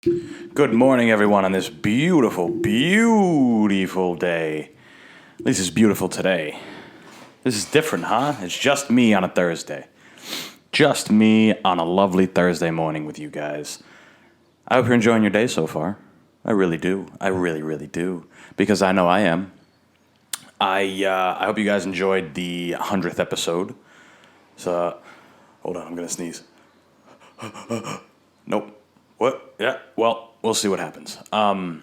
Good morning, everyone, on this beautiful, beautiful day. At least it's beautiful today. This is different, huh? It's just me on a Thursday. Just me on a lovely Thursday morning with you guys. I hope you're enjoying your day so far. I really do. I really, really do. Because I know I am. I hope you guys enjoyed the 100th episode. So, hold on, I'm going to sneeze. Nope. What? Yeah, well, we'll see what happens. Yeah,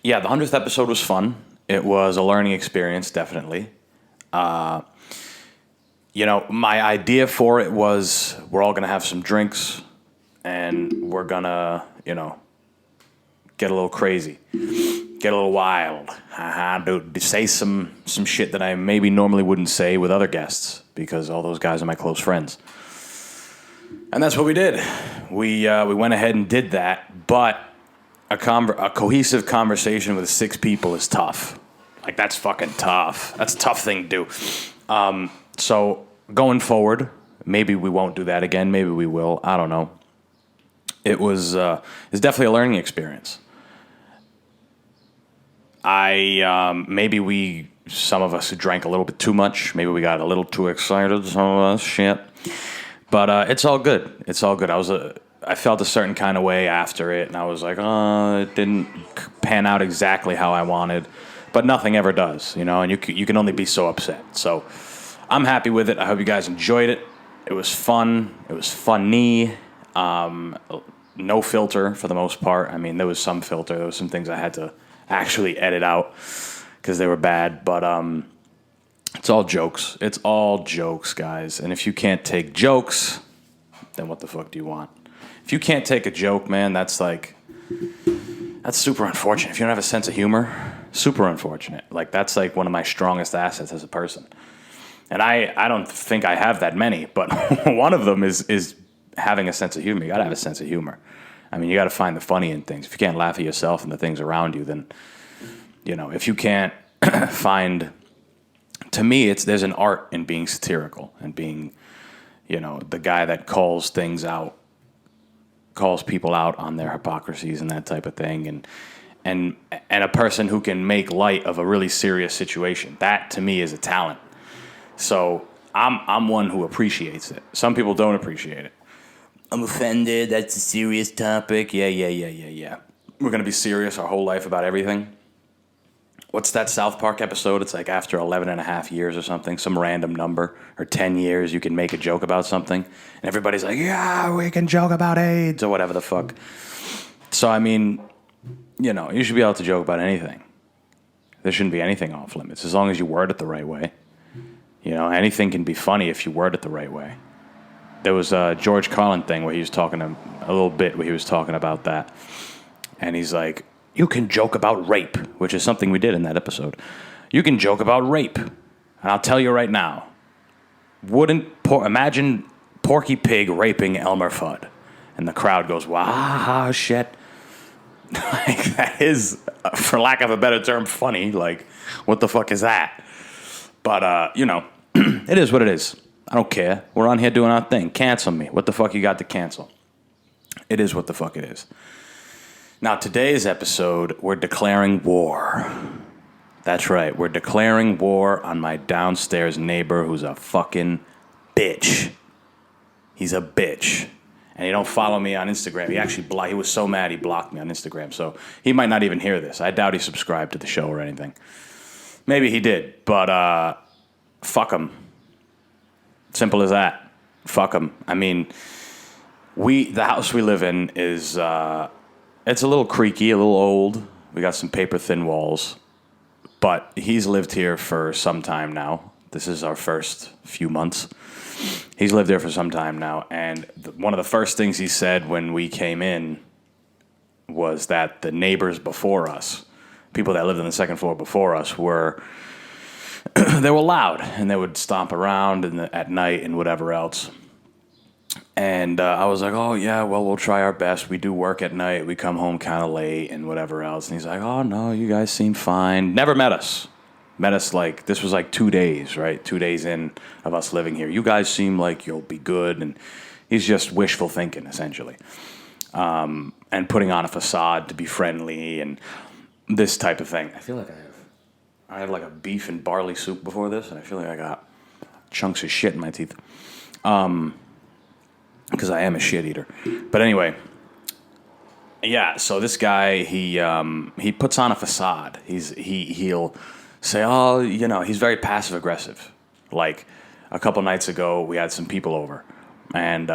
the 100th episode was fun. It was a learning experience, definitely. My idea for it was we're all going to have some drinks and we're going to, get a little crazy, get a little wild. Say some shit that I maybe normally wouldn't say with other guests because all those guys are my close friends. And that's what we did. We went ahead and did that, but a cohesive conversation with 6 people is tough. Like, that's fucking tough. That's a tough thing to do. So going forward, maybe we won't do that again. Maybe we will. I don't know. It's definitely a learning experience. Some of us drank a little bit too much. Maybe we got a little too excited. Some of us, shit. But it's all good. It's all good. I felt a certain kind of way after it, and I was like, it didn't pan out exactly how I wanted. But nothing ever does, and you can only be so upset. So I'm happy with it. I hope you guys enjoyed it. It was fun. It was funny. No filter for the most part. I mean, there was some filter. There was some things I had to actually edit out because they were bad. But it's all jokes. It's all jokes, guys. And if you can't take jokes, then what the fuck do you want? If you can't take a joke, man, that's super unfortunate. If you don't have a sense of humor, super unfortunate. Like, that's like one of my strongest assets as a person. And I don't think I have that many, but one of them is having a sense of humor. You got to have a sense of humor. I mean, you got to find the funny in things. If you can't laugh at yourself and the things around you, then, if you can't find... To me, there's an art in being satirical and being, the guy that calls people out on their hypocrisies and that type of thing, and a person who can make light of a really serious situation. That to me is a talent. So I'm one who appreciates it. Some people don't appreciate it. I'm offended. That's a serious topic. Yeah. We're gonna be serious our whole life about everything. What's that South Park episode? It's like after 11 and a half years or something, some random number, or 10 years, you can make a joke about something. And everybody's like, yeah, we can joke about AIDS or whatever the fuck. So, I mean, you should be able to joke about anything. There shouldn't be anything off limits as long as you word it the right way. Anything can be funny if you word it the right way. There was a George Carlin thing where he was talking about that. And he's like, you can joke about rape, which is something we did in that episode. You can joke about rape. And I'll tell you right now, imagine Porky Pig raping Elmer Fudd. And the crowd goes, wow, shit. Like, that is, for lack of a better term, funny. Like, what the fuck is that? But, it is what it is. I don't care. We're on here doing our thing. Cancel me. What the fuck you got to cancel? It is what the fuck it is. Now, today's episode, we're declaring war. That's right, we're declaring war on my downstairs neighbor who's a fucking bitch. He's a bitch. And he don't follow me on Instagram. He was so mad he blocked me on Instagram, so he might not even hear this. I doubt he subscribed to the show or anything. Maybe he did, but fuck him. Simple as that. Fuck him. I mean, the house we live in is... it's a little creaky, a little old. We got some paper-thin walls. But he's lived here for some time now. This is our first few months. He's lived there for some time now. And one of the first things he said when we came in was that the neighbors before us, people that lived on the second floor before us, they were loud. And they would stomp around at night and whatever else. And I was like, oh, yeah, well, we'll try our best. We do work at night. We come home kind of late and whatever else. And he's like, oh, no, you guys seem fine. Never met us. Met us this was 2 days, right? 2 days in of us living here. You guys seem like you'll be good. And he's just wishful thinking, essentially. and putting on a facade to be friendly and this type of thing. I feel like I had like a beef and barley soup before this, and I feel like I got chunks of shit in my teeth. Because I am a shit eater. But anyway, yeah. So this guy, he puts on a facade. He'll say, oh, he's very passive aggressive. Like a couple nights ago, we had some people over, and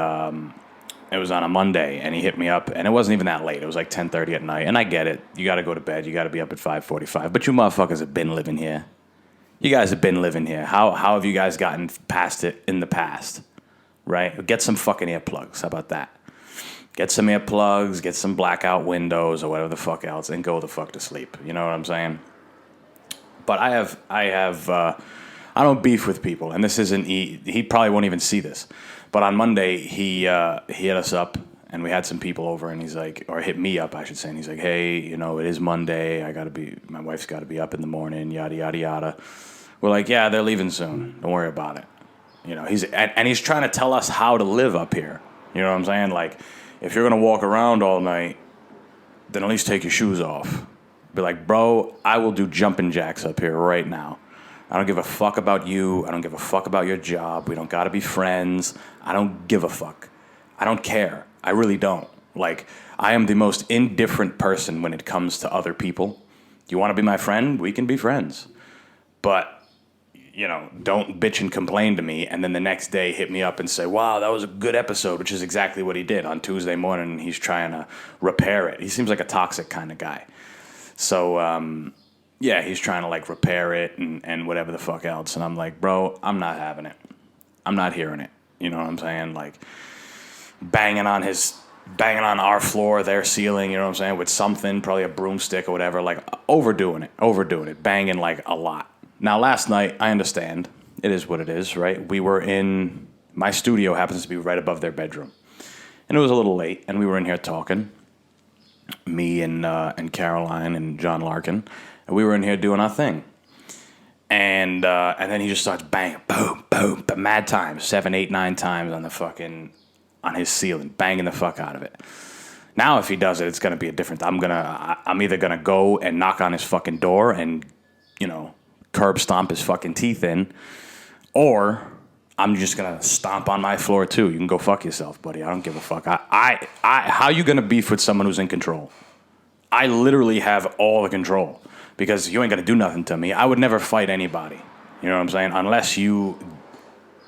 it was on a Monday, and he hit me up, and it wasn't even that late. It was like 10:30 at night, and I get it. You got to go to bed. You got to be up at 5:45. But you motherfuckers have been living here. You guys have been living here. How have you guys gotten past it in the past? Right? Get some fucking earplugs. How about that? Get some earplugs, get some blackout windows or whatever the fuck else, and go the fuck to sleep. You know what I'm saying? But I don't beef with people, and this isn't, he probably won't even see this. But on Monday, he hit us up, and we had some people over, and he's like, or hit me up, I should say, and he's like, hey, it is Monday, my wife's got to be up in the morning, yada, yada, yada. We're like, yeah, they're leaving soon. Don't worry about it. He's trying to tell us how to live up here. You know what I'm saying? Like, if you're going to walk around all night, then at least take your shoes off. Be like, bro, I will do jumping jacks up here right now. I don't give a fuck about you. I don't give a fuck about your job. We don't got to be friends. I don't give a fuck. I don't care. I really don't. Like, I am the most indifferent person when it comes to other people. You want to be my friend? We can be friends. But don't bitch and complain to me, and then the next day hit me up and say, wow, that was a good episode, which is exactly what he did on Tuesday morning. He's trying to repair it. He seems like a toxic kind of guy. So, yeah, he's trying to, like, repair it and whatever the fuck else. And I'm like, bro, I'm not having it. I'm not hearing it. You know what I'm saying? Like, banging on our floor, their ceiling, you know what I'm saying, with something, probably a broomstick or whatever, like, overdoing it, banging, like, a lot. Now, last night, I understand. It is what it is, right? We were in... My studio happens to be right above their bedroom. And it was a little late, and we were in here talking. Me and Caroline and John Larkin. And we were in here doing our thing. And then he just starts banging, boom, boom, but mad times, 7, 8, 9 times on his ceiling, banging the fuck out of it. Now, if he does it, it's going to be a different... I'm either going to go and knock on his fucking door and, curb stomp his fucking teeth in, or I'm just gonna stomp on my floor too. You can go fuck yourself, buddy. I don't give a fuck. How you gonna beef with someone who's in control? I literally have all the control because you ain't gonna do nothing to me. I would never fight anybody. You know what I'm saying? Unless you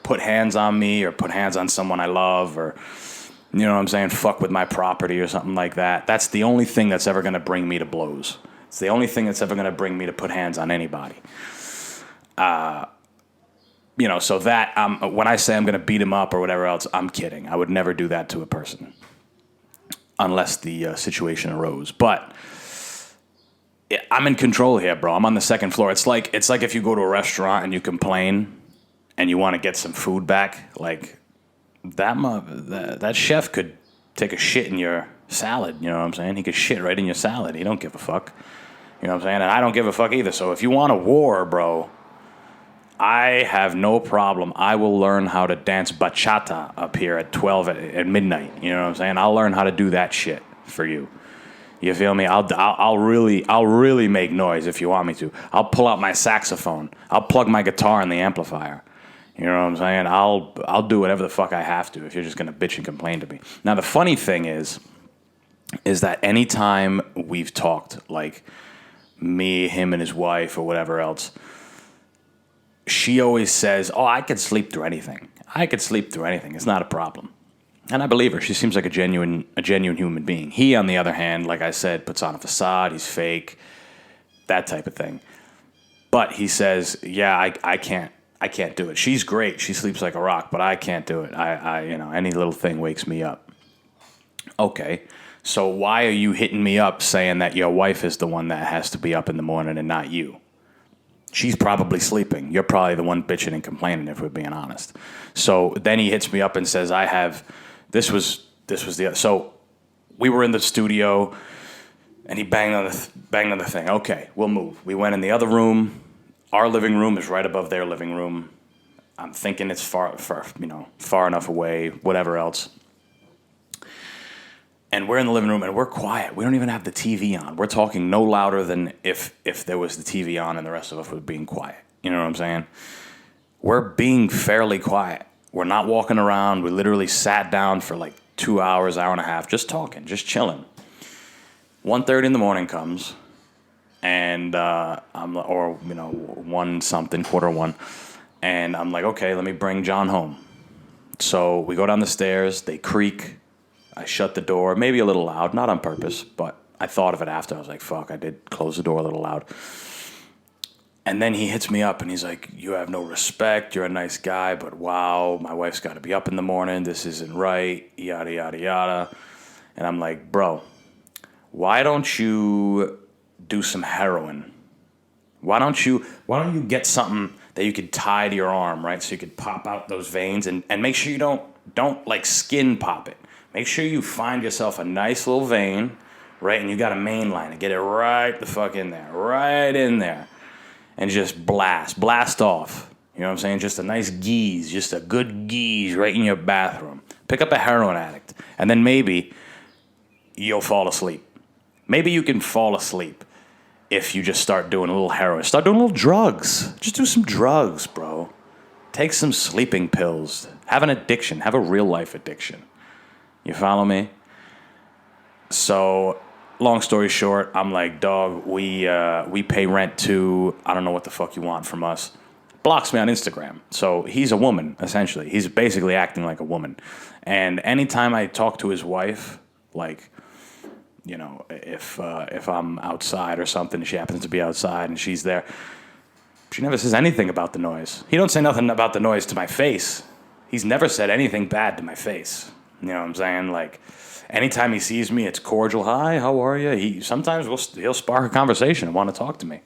put hands on me or put hands on someone I love, or you know what I'm saying, fuck with my property or something like that. That's the only thing that's ever gonna bring me to blows. It's the only thing that's ever going to bring me to put hands on anybody. So that, when I say I'm going to beat him up or whatever else, I'm kidding. I would never do that to a person unless the situation arose. But yeah, I'm in control here, bro. I'm on the second floor. It's like if you go to a restaurant and you complain and you want to get some food back, like that chef could take a shit in your salad, you know what I'm saying? He could shit right in your salad. He don't give a fuck. You know what I'm saying? And I don't give a fuck either. So if you want a war, bro, I have no problem. I will learn how to dance bachata up here at 12 at midnight. You know what I'm saying? I'll learn how to do that shit for you. You feel me? I'll really make noise if you want me to. I'll pull out my saxophone. I'll plug my guitar in the amplifier. You know what I'm saying? I'll do whatever the fuck I have to if you're just gonna bitch and complain to me. Now the funny thing is that anytime we've talked, like me, him, and his wife, or whatever else, she always says, "Oh, I could sleep through anything. I could sleep through anything. It's not a problem." And I believe her. She seems like a genuine human being. He, on the other hand, like I said, puts on a facade. He's fake, that type of thing. But he says, "Yeah, I can't do it. She's great. She sleeps like a rock, but I can't do it. I any little thing wakes me up." Okay. So why are you hitting me up saying that your wife is the one that has to be up in the morning and not you? She's probably sleeping. You're probably the one bitching and complaining, if we're being honest. So then he hits me up and says, this was the... So we were in the studio, and he banged on the thing. Okay, we'll move. We went in the other room. Our living room is right above their living room. I'm thinking it's far enough away, whatever else. And we're in the living room and we're quiet. We don't even have the TV on. We're talking no louder than if there was the TV on and the rest of us were being quiet. You know what I'm saying? We're being fairly quiet. We're not walking around. We literally sat down for like 2 hours, hour and a half, just talking, just chilling. 1:30 in the morning comes, and or 1 something, 1:15, and I'm like, okay, let me bring John home. So we go down the stairs. They creak. I shut the door, maybe a little loud, not on purpose, but I thought of it after. I was like, fuck, I did close the door a little loud. And then he hits me up and he's like, you have no respect. You're a nice guy, but wow, my wife's got to be up in the morning. This isn't right, yada, yada, yada. And I'm like, bro, why don't you do some heroin? Why don't you get something that you could tie to your arm, right? So you could pop out those veins and make sure you don't like skin pop it. Make sure you find yourself a nice little vein, right? And you got a main line and get it right the fuck in there, right in there. And just blast off. You know what I'm saying? Just a nice geese, just a good geese right in your bathroom. Pick up a heroin addict, and then maybe you'll fall asleep. Maybe you can fall asleep if you just start doing a little heroin. Start doing a little drugs. Just do some drugs, bro. Take some sleeping pills. Have an addiction. Have a real life addiction. You follow me? So, long story short, I'm like, dog, we pay rent to, I don't know what the fuck you want from us. Blocks me on Instagram. So he's a woman, essentially. He's basically acting like a woman. And anytime I talk to his wife, like, if I'm outside or something, she happens to be outside and she's there, she never says anything about the noise. He don't say nothing about the noise to my face. He's never said anything bad to my face. You know what I'm saying? Like, anytime he sees me, it's cordial. Hi, how are you? He'll spark a conversation and want to talk to me.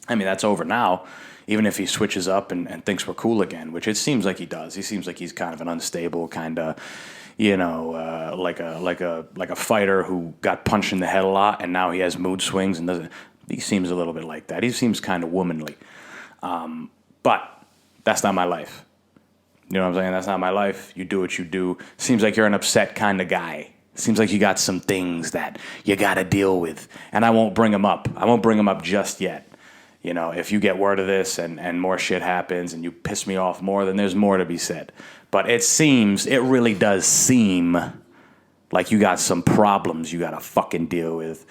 I mean, that's over now, even if he switches up and thinks we're cool again, which it seems like he does. He seems like he's kind of an unstable kind of, like a fighter who got punched in the head a lot and now he has mood swings and doesn't. He seems a little bit like that. He seems kind of womanly. But that's not my life. You know what I'm saying? That's not my life. You do what you do. Seems like you're an upset kind of guy. Seems like you got some things that you got to deal with. And I won't bring them up. I won't bring them up just yet. If you get word of this and more shit happens and you piss me off more, then there's more to be said. But it really does seem like you got some problems you got to fucking deal with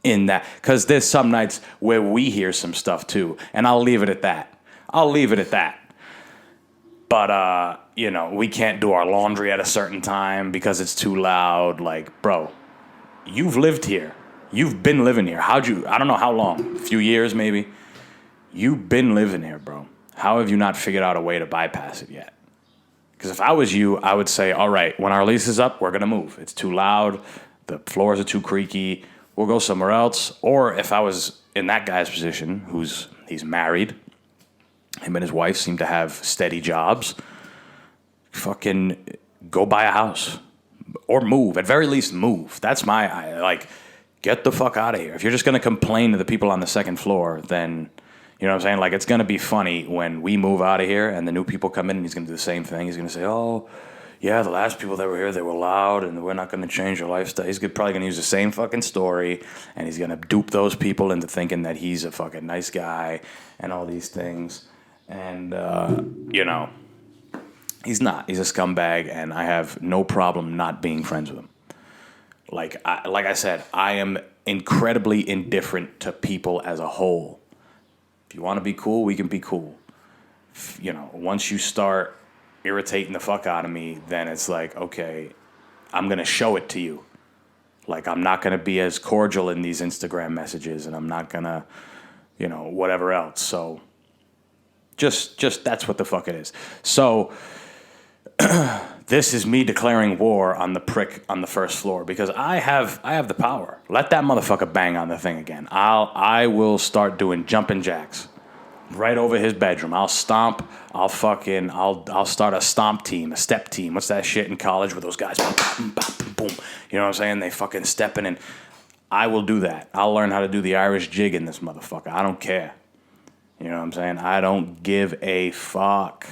in that. Because there's some nights where we hear some stuff too. And I'll leave it at that. But, we can't do our laundry at a certain time because it's too loud. Like, bro, you've lived here. You've been living here. I don't know how long, a few years maybe. You've been living here, bro. How have you not figured out a way to bypass it yet? Because if I was you, I would say, all right, when our lease is up, we're going to move. It's too loud. The floors are too creaky. We'll go somewhere else. Or if I was in that guy's position, he's married, him and his wife seem to have steady jobs. Fucking go buy a house. Or move. At very least, move. That's get the fuck out of here. If you're just going to complain to the people on the second floor, then, you know what I'm saying? Like, it's going to be funny when we move out of here and the new people come in and he's going to do the same thing. He's going to say, oh, yeah, the last people that were here, they were loud and we're not going to change their lifestyle. He's probably going to use the same fucking story and he's going to dupe those people into thinking that he's a fucking nice guy and all these things. And, he's not. He's a scumbag, and I have no problem not being friends with him. Like I said, I am incredibly indifferent to people as a whole. If you want to be cool, we can be cool. Once you start irritating the fuck out of me, then it's like, okay, I'm going to show it to you. Like, I'm not going to be as cordial in these Instagram messages, and I'm not going to, whatever else. So just that's what the fuck it is. So this is me declaring war on the prick on the first floor because I have the power. Let that motherfucker bang on the thing again. I will start doing jumping jacks right over his bedroom. I'll stomp. I'll start a stomp team, a step team. What's that shit in college where those guys boom, boom, boom. You know what I'm saying? They fucking stepping in. I will do that. I'll learn how to do the Irish jig in this motherfucker. I don't care. You know what I'm saying? I don't give a fuck.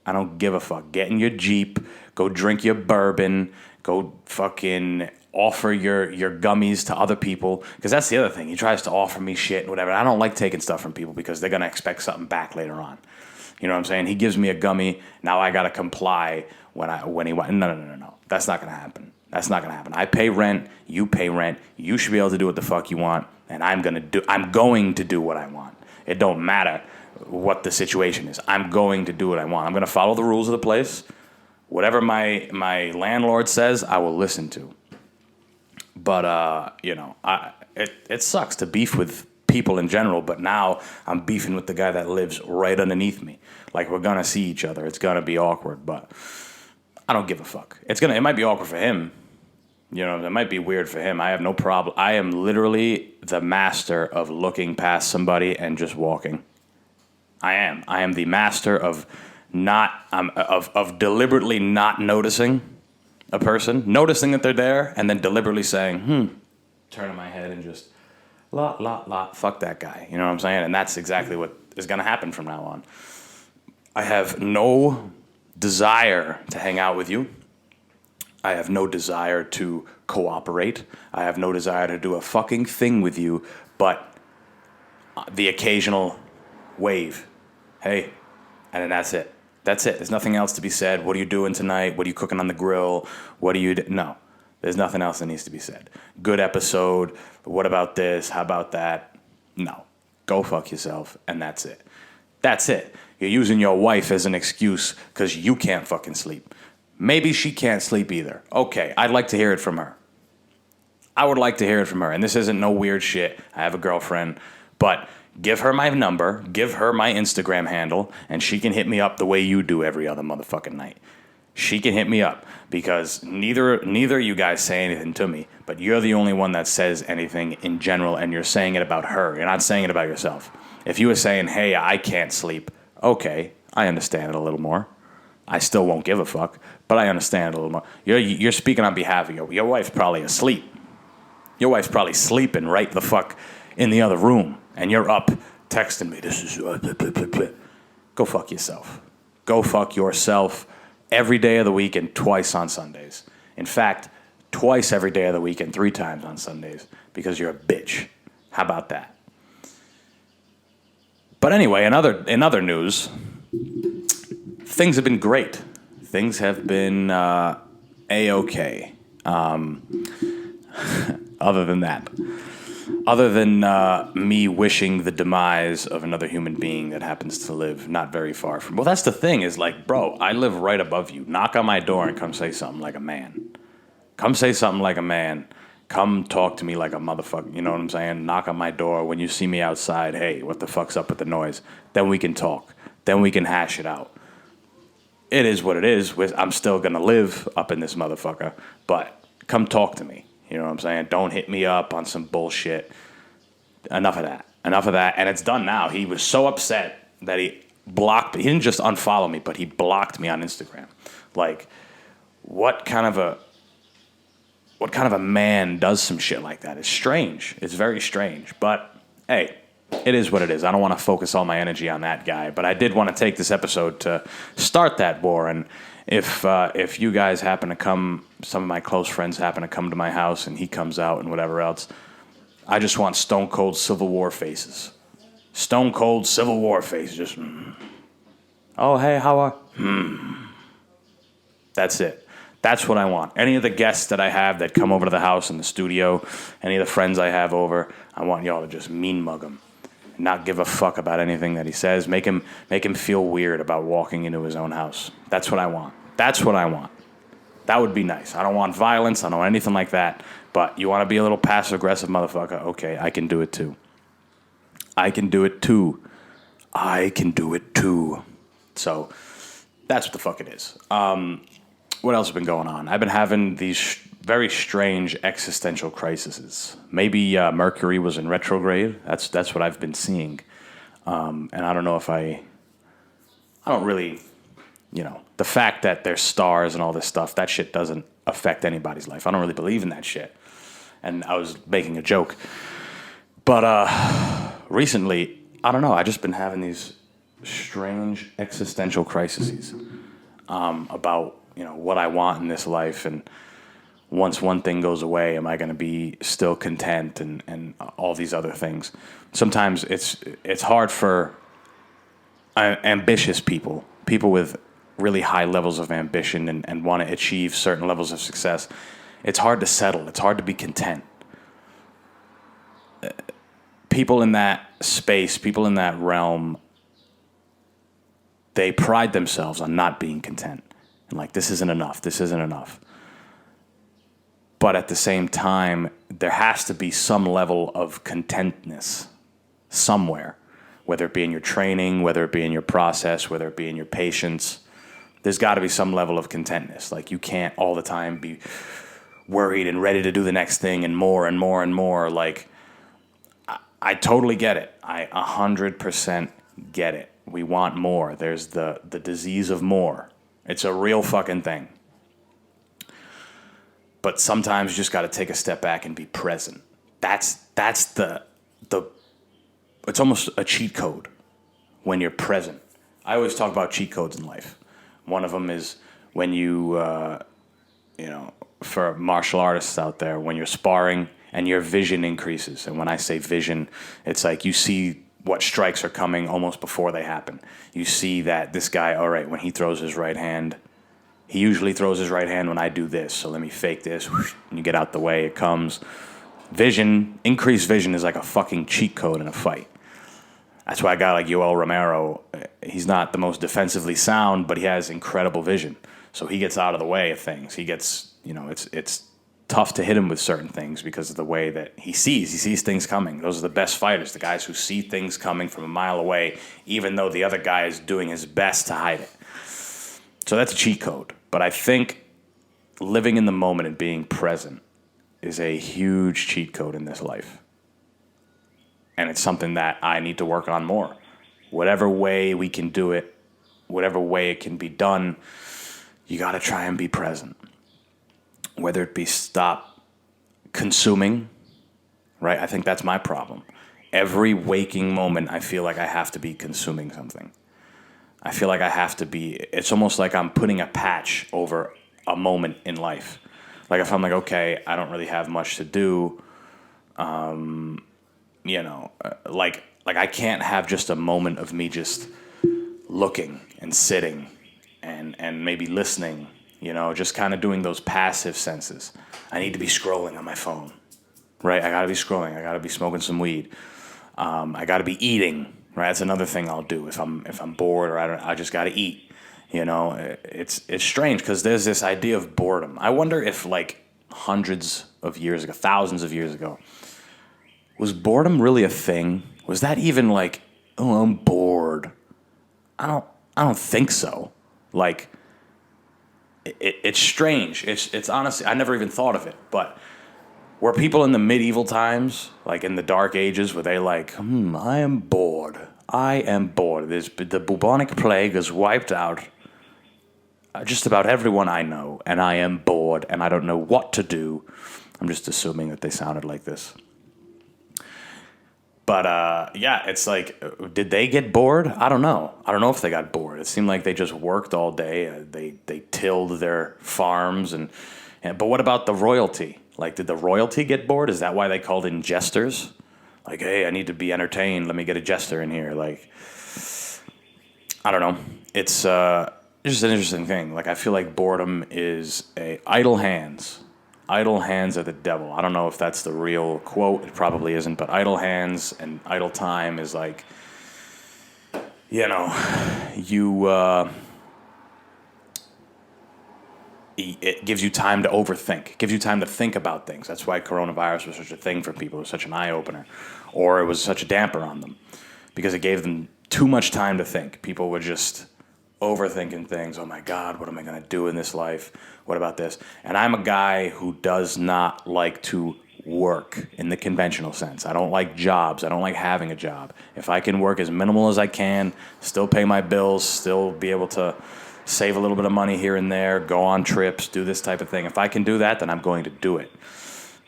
I don't give a fuck. Get in your Jeep. Go drink your bourbon. Go fucking offer your gummies to other people, because that's the other thing. He tries to offer me shit and whatever. I don't like taking stuff from people because they're gonna expect something back later on. You know what I'm saying? He gives me a gummy. Now I gotta comply when he wants. No. That's not gonna happen. That's not gonna happen. I pay rent. You pay rent. You should be able to do what the fuck you want, and I'm going to do what I want. It don't matter what the situation is. I'm going to do what I want. I'm gonna follow the rules of the place. Whatever my landlord says, I will listen to. But it sucks to beef with people in general, but now I'm beefing with the guy that lives right underneath me. Like, we're gonna see each other. It's gonna be awkward, but I don't give a fuck. It might be awkward for him. You know, it might be weird for him. I have no problem. I am literally the master of looking past somebody and just walking. I am the master of of deliberately not noticing a person, noticing that they're there, and then deliberately saying, turning my head and just, fuck that guy. You know what I'm saying? And that's exactly what is going to happen from now on. I have no desire to hang out with you. I have no desire to cooperate. I have no desire to do a fucking thing with you, but the occasional wave. Hey, and then that's it. That's it. There's nothing else to be said. What are you doing tonight? What are you cooking on the grill? What are you... No. There's nothing else that needs to be said. Good episode. What about this? How about that? No. Go fuck yourself, and that's it. That's it. You're using your wife as an excuse because you can't fucking sleep. Maybe she can't sleep either. Okay, I'd like to hear it from her. I would like to hear it from her. And this isn't no weird shit. I have a girlfriend. But give her my number, give her my Instagram handle, and she can hit me up the way you do every other motherfucking night. She can hit me up because neither of you guys say anything to me, but you're the only one that says anything in general, and you're saying it about her. You're not saying it about yourself. If you were saying, hey, I can't sleep, okay, I understand it a little more. I still won't give a fuck, but I understand it a little more. You're speaking on behalf of your wife's probably asleep. Your wife's probably sleeping right the fuck in the other room, and you're up texting me. This is go fuck yourself. Go fuck yourself every day of the week and twice on Sundays. In fact, twice every day of the week and 3 times on Sundays because you're a bitch. How about that? But anyway, in other news, things have been great. Things have been A-okay. Other than that. Other than me wishing the demise of another human being that happens to live not very far from... Well, that's the thing is, like, bro, I live right above you. Knock on my door and come say something like a man. Come say something like a man. Come talk to me like a motherfucker. You know what I'm saying? Knock on my door. When you see me outside, hey, what the fuck's up with the noise? Then we can talk. Then we can hash it out. It is what it is. I'm still going to live up in this motherfucker. But come talk to me. You know what I'm saying? Don't hit me up on some bullshit. Enough of that. Enough of that. And it's done now. He was so upset that he blocked me. He didn't just unfollow me, but he blocked me on Instagram. Like, what kind of a man does some shit like that? It's strange. It's very strange. But, hey, it is what it is. I don't want to focus all my energy on that guy. But I did want to take this episode to start that war. And if you guys happen to come, some of my close friends happen to come to my house and he comes out and whatever else, I just want stone cold Civil War faces. Stone cold Civil War faces. Just, oh, hey, how are... That's it. That's what I want. Any of the guests that I have that come over to the house in the studio, any of the friends I have over, I want y'all to just mean mug him. Not give a fuck about anything that he says. Make him feel weird about walking into his own house. That's what I want. That's what I want. That would be nice. I don't want violence. I don't want anything like that. But you want to be a little passive-aggressive motherfucker? Okay, I can do it too. I can do it too. I can do it too. So that's what the fuck it is. What else has been going on? I've been having these very strange existential crises. Maybe Mercury was in retrograde. That's what I've been seeing. And I don't know if I don't really, the fact that there's stars and all this stuff, that shit doesn't affect anybody's life. I don't really believe in that shit. And I was making a joke. But recently, I don't know, I've just been having these strange existential crises about, what I want in this life and once one thing goes away, am I going to be still content and all these other things? Sometimes it's hard for ambitious people with really high levels of ambition and want to achieve certain levels of success. It's hard to settle. It's hard to be content. People in that space, people in that realm, they pride themselves on not being content. And like, this isn't enough. This isn't enough. But at the same time, there has to be some level of contentness somewhere, whether it be in your training, whether it be in your process, whether it be in your patience. There's got to be some level of contentness. Like, you can't all the time be worried and ready to do the next thing and more and more and more. Like, I totally get it. I 100% get it. We want more. There's the disease of more. It's a real fucking thing. But sometimes you just got to take a step back and be present. That's the it's almost a cheat code when you're present. I always talk about cheat codes in life. One of them is when you for martial artists out there, when you're sparring and your vision increases. And when I say vision, it's like you see what strikes are coming almost before they happen. You see that this guy, all right, when he throws his right hand, he usually throws his right hand when I do this. So let me fake this. And you get out the way, it comes. Vision, increased vision is like a fucking cheat code in a fight. That's why a guy like Yoel Romero, he's not the most defensively sound, but he has incredible vision. So he gets out of the way of things. He gets, it's tough to hit him with certain things because of the way that he sees things coming. Those are the best fighters, the guys who see things coming from a mile away, even though the other guy is doing his best to hide it. So that's a cheat code. But I think living in the moment and being present is a huge cheat code in this life. And it's something that I need to work on more. Whatever way we can do it, whatever way it can be done, you got to try and be present. Whether it be stop consuming, right? I think that's my problem. Every waking moment, I feel like I have to be consuming something. I feel like I have to be, it's almost like I'm putting a patch over a moment in life. Like if I'm like, okay, I don't really have much to do, like I can't have just a moment of me just looking and sitting and maybe listening, just kind of doing those passive senses. I need to be scrolling on my phone, right? I gotta be scrolling. I gotta be smoking some weed. I gotta be eating, right? That's another thing I'll do if I'm bored or I just gotta eat. It's strange because there's this idea of boredom. I wonder if like hundreds of years ago, thousands of years ago, was boredom really a thing? Was that even like, oh, I'm bored? I don't think so. Like, it's strange. It's honestly, I never even thought of it. But were people in the medieval times, like in the Dark Ages, were they like, I am bored. I am bored. The bubonic plague has wiped out just about everyone I know, and I am bored, and I don't know what to do. I'm just assuming that they sounded like this. But, it's like, did they get bored? I don't know. I don't know if they got bored. It seemed like they just worked all day. They tilled their farms. But what about the royalty? Like, did the royalty get bored? Is that why they called in jesters? Like, hey, I need to be entertained. Let me get a jester in here. Like, I don't know. It's just an interesting thing. Like, I feel like boredom is idle hands. Idle hands are the devil. I don't know if that's the real quote. It probably isn't. But idle hands and idle time is like, it gives you time to overthink. It gives you time to think about things. That's why coronavirus was such a thing for people. It was such an eye-opener. Or it was such a damper on them. Because it gave them too much time to think. People were just overthinking things. Oh my God, what am I going to do in this life? What about this? And I'm a guy who does not like to work in the conventional sense. I don't like jobs. I don't like having a job. If I can work as minimal as I can, still pay my bills, still be able to save a little bit of money here and there, go on trips, do this type of thing. If I can do that, then I'm going to do it.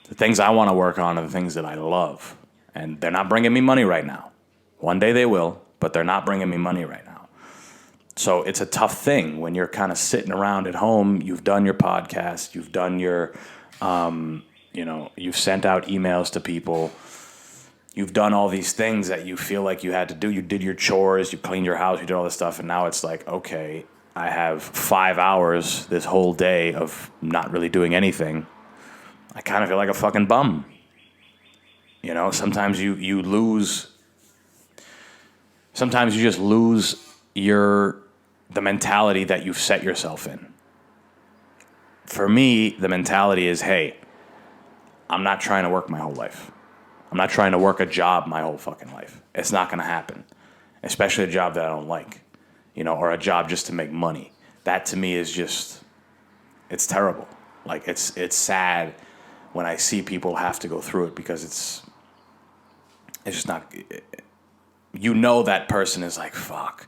The things I want to work on are the things that I love. And they're not bringing me money right now. One day they will, but they're not bringing me money right now. So it's a tough thing when you're kind of sitting around at home. You've done your podcast. You've done your You've sent out emails to people. You've done all these things that you feel like you had to do. You did your chores, you cleaned your house, you did all this stuff, and now it's like, okay, I have 5 hours this whole day of not really doing anything. I kind of feel like a fucking bum. Sometimes you lose. Sometimes you just lose the mentality that you've set yourself in. For me, the mentality is, hey, I'm not trying to work my whole life. I'm not trying to work a job my whole fucking life. It's not going to happen, especially a job that I don't like, or a job just to make money. That to me is just, it's terrible. Like it's sad when I see people have to go through it because it's just not. That person is like, fuck.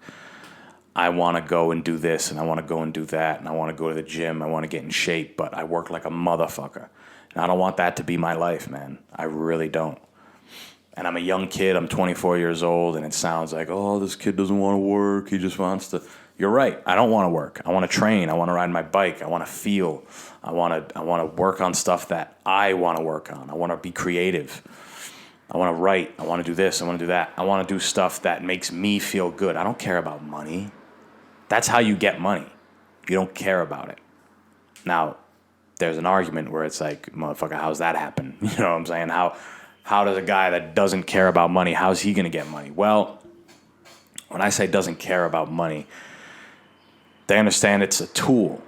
I want to go and do this, and I want to go and do that, and I want to go to the gym. I want to get in shape, but I work like a motherfucker. And I don't want that to be my life, man. I really don't. And I'm a young kid. I'm 24 years old, and it sounds like, oh, this kid doesn't want to work. He just wants to. You're right. I don't want to work. I want to train. I want to ride my bike. I want to feel. I want to work on stuff that I want to work on. I want to be creative. I want to write. I want to do this. I want to do that. I want to do stuff that makes me feel good. I don't care about money. That's how you get money. You don't care about it. Now, there's an argument where it's like, motherfucker, how's that happen? You know what I'm saying? How does a guy that doesn't care about money, how's he going to get money? Well, when I say doesn't care about money, they understand it's a tool.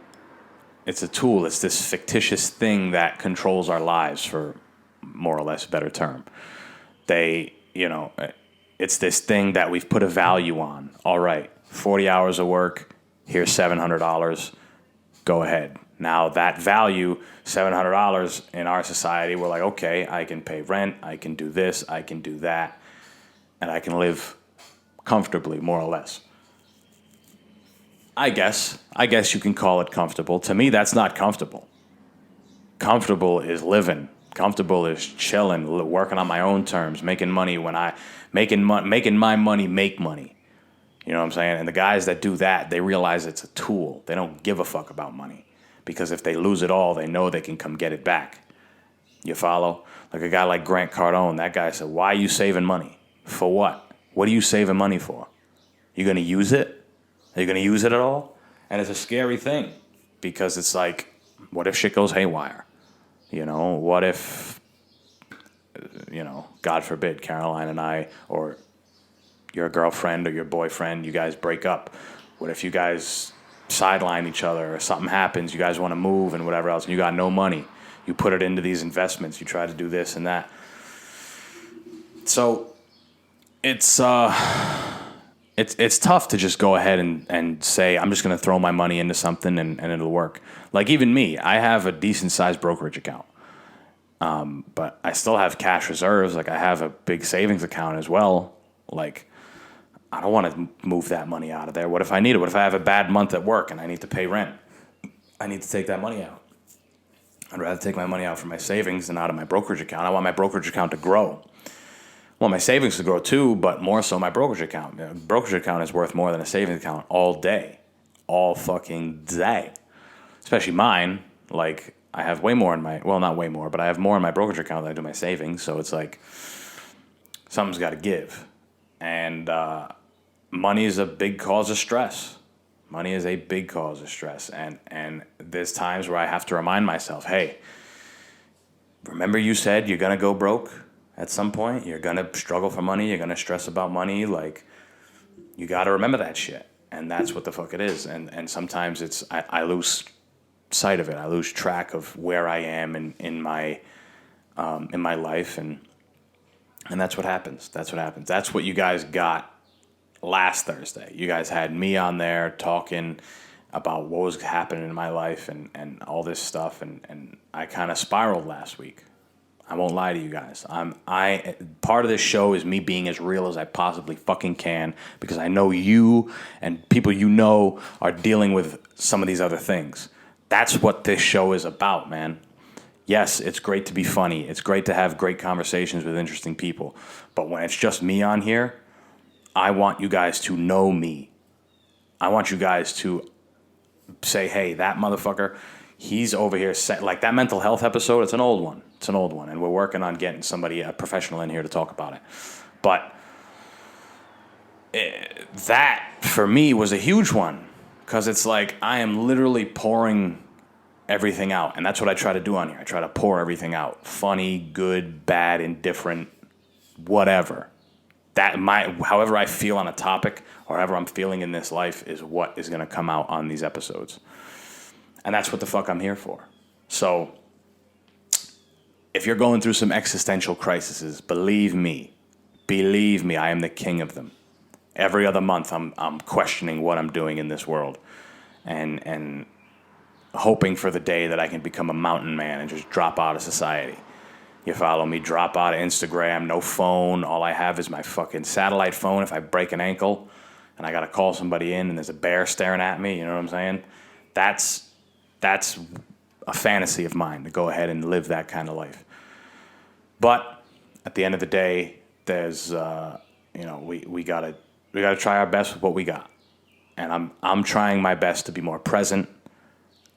It's a tool. It's this fictitious thing that controls our lives, for more or less a better term. It's this thing that we've put a value on. All right, 40 hours of work, here's $700. Go ahead. Now that value, $700 in our society, we're like, okay, I can pay rent, I can do this, I can do that, and I can live comfortably, more or less. I guess you can call it comfortable. To me, that's not comfortable. Comfortable is living. Comfortable is chilling, working on my own terms, making money making my money make money. You know what I'm saying? And the guys that do that, they realize it's a tool. They don't give a fuck about money. Because if they lose it all, they know they can come get it back. You follow? Like a guy like Grant Cardone, that guy said, why are you saving money? For what? What are you saving money for? You going to use it? Are you going to use it at all? And it's a scary thing. Because it's like, what if shit goes haywire? What if, God forbid, Caroline and I, or your girlfriend or your boyfriend, you guys break up? What if you guys sideline each other or something happens, you guys want to move and whatever else, and you got no money? You put it into these investments, you try to do this and that. So it's tough to just go ahead and say, I'm just going to throw my money into something and it'll work. Like even me, I have a decent sized brokerage account. But I still have cash reserves. Like I have a big savings account as well. Like I don't want to move that money out of there. What if I need it? What if I have a bad month at work and I need to pay rent? I need to take that money out. I'd rather take my money out from my savings than out of my brokerage account. I want my brokerage account to grow. I want my savings to grow too, but more so my brokerage account. The brokerage account is worth more than a savings account all day. All fucking day. Especially mine. Like I have way more in my, well, not way more, but I have more in my brokerage account than I do my savings. So it's like something's got to give. And money is a big cause of stress. Money is a big cause of stress. And there's times where I have to remind myself, hey, remember you said you're going to go broke at some point? You're going to struggle for money. You're going to stress about money. Like, you got to remember that shit. And that's what the fuck it is. And sometimes I lose sight of it. I lose track of where I am in my life. And that's what happens. That's what happens. That's what you guys got last Thursday. You guys had me on there talking about what was happening in my life and all this stuff. And I kind of spiraled last week. I won't lie to you guys. Part of this show is me being as real as I possibly fucking can, because I know you and people you know are dealing with some of these other things. That's what this show is about, man. Yes, it's great to be funny. It's great to have great conversations with interesting people. But when it's just me on here, I want you guys to know me. I want you guys to say, hey, that motherfucker, He's over here like that mental health episode. It's an old one. And we're working on getting a professional in here to talk about it. But that for me was a huge one, because it's like I am literally pouring everything out, and that's what I try to do on here. I try to pour everything out: funny, good, bad, indifferent, whatever. However I feel on a topic, or however I'm feeling in this life, is what is going to come out on these episodes. And that's what the fuck I'm here for. So if you're going through some existential crises, believe me, I am the king of them. Every other month, I'm questioning what I'm doing in this world, and hoping for the day that I can become a mountain man and just drop out of society. You follow me? Drop out of Instagram, no phone. All I have is my fucking satellite phone. If I break an ankle and I got to call somebody in and there's a bear staring at me, you know what I'm saying? That's a fantasy of mine, to go ahead and live that kind of life. But at the end of the day, there's we gotta try our best with what we got, and I'm trying my best to be more present.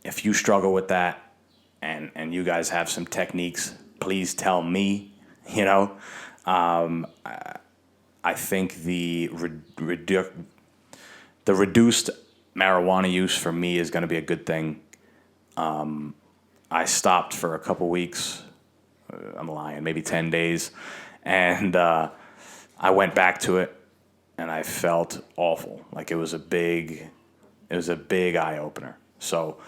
If you struggle with that, and you guys have some techniques, please tell me. I think the reduced marijuana use for me is going to be a good thing. I stopped for a couple weeks. I'm lying, maybe 10 days. And I went back to it, and I felt awful. Like it was a big eye opener. So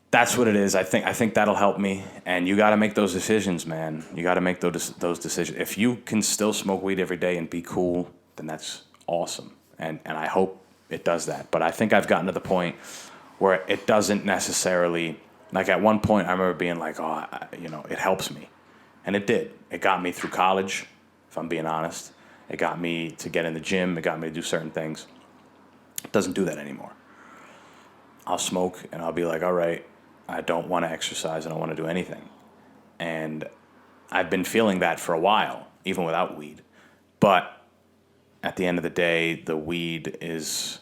that's what it is. I think that'll help me. And you got to make those decisions, man. You got to make those decisions. If you can still smoke weed every day and be cool, then that's awesome. And I hope it does that. But I think I've gotten to the point where it doesn't necessarily, like at one point I remember being like, it helps me. And it did. It got me through college, if I'm being honest. It got me to get in the gym. It got me to do certain things. It doesn't do that anymore. I'll smoke and I'll be like, all right, I don't want to exercise. I don't want to do anything. And I've been feeling that for a while, even without weed. But at the end of the day, the weed is,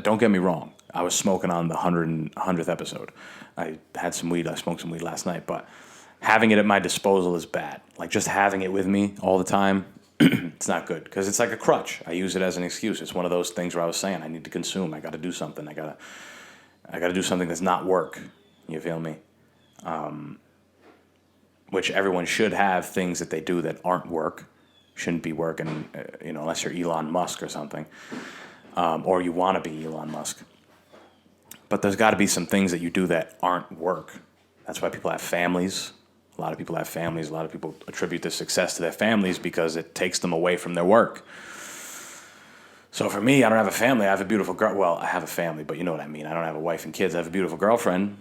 don't get me wrong, I was smoking on the 100th episode. I had some weed. I smoked some weed last night. But having it at my disposal is bad. Like just having it with me all the time, it's not good. Because it's like a crutch. I use it as an excuse. It's one of those things where I was saying, I need to consume. I got to do something. I got to do something that's not work. You feel me? Which everyone should have things that they do that aren't work. Shouldn't be working, unless you're Elon Musk or something. Or you want to be Elon Musk. But there's got to be some things that you do that aren't work. That's why people have families. A lot of people have families. A lot of people attribute their success to their families because it takes them away from their work. So for me, I don't have a family. I have a beautiful girl. Well, I have a family, but you know what I mean. I don't have a wife and kids. I have a beautiful girlfriend.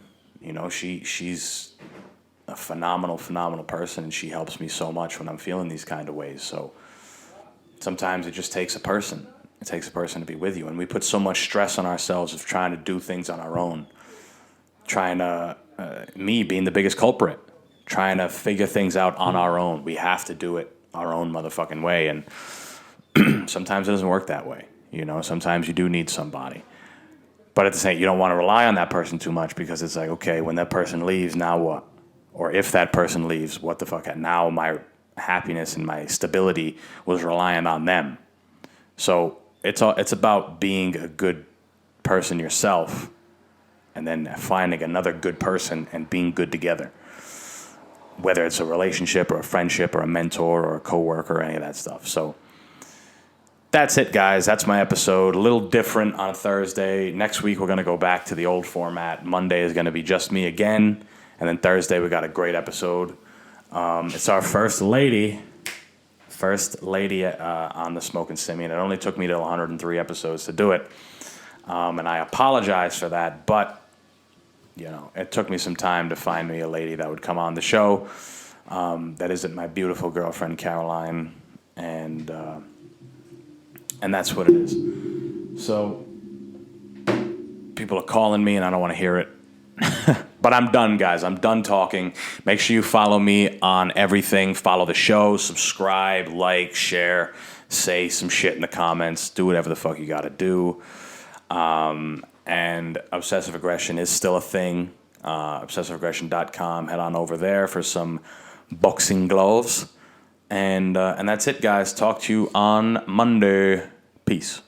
She's a phenomenal person, and she helps me so much when I'm feeling these kind of ways. So sometimes it just takes a person. It takes a person to be with you. And we put so much stress on ourselves of trying to do things on our own. Me being the biggest culprit. Trying to figure things out on our own. We have to do it our own motherfucking way. And sometimes it doesn't work that way. Sometimes you do need somebody. But at the same, you don't want to rely on that person too much, because it's like, okay, when that person leaves, now what? Or if that person leaves, what the fuck? Now my happiness and my stability was relying on them. So it's about being a good person yourself, and then finding another good person and being good together. Whether it's a relationship or a friendship or a mentor or a coworker or any of that stuff. So that's it, guys. That's my episode. A little different on a Thursday. Next week, we're going to go back to the old format. Monday is going to be just me again. And then Thursday, we got a great episode. It's our first lady on the Smoking Simian. It only took me to 103 episodes to do it. And I apologize for that, but it took me some time to find me a lady that would come on the show. That isn't my beautiful girlfriend, Caroline. And that's what it is. So people are calling me and I don't want to hear it. But I'm done, guys. I'm done talking. Make sure you follow me on everything. Follow the show, subscribe, like, share, say some shit in the comments. Do whatever the fuck you got to do. And obsessive aggression is still a thing. Obsessiveaggression.com. Head on over there for some boxing gloves. And that's it, guys. Talk to you on Monday. Peace.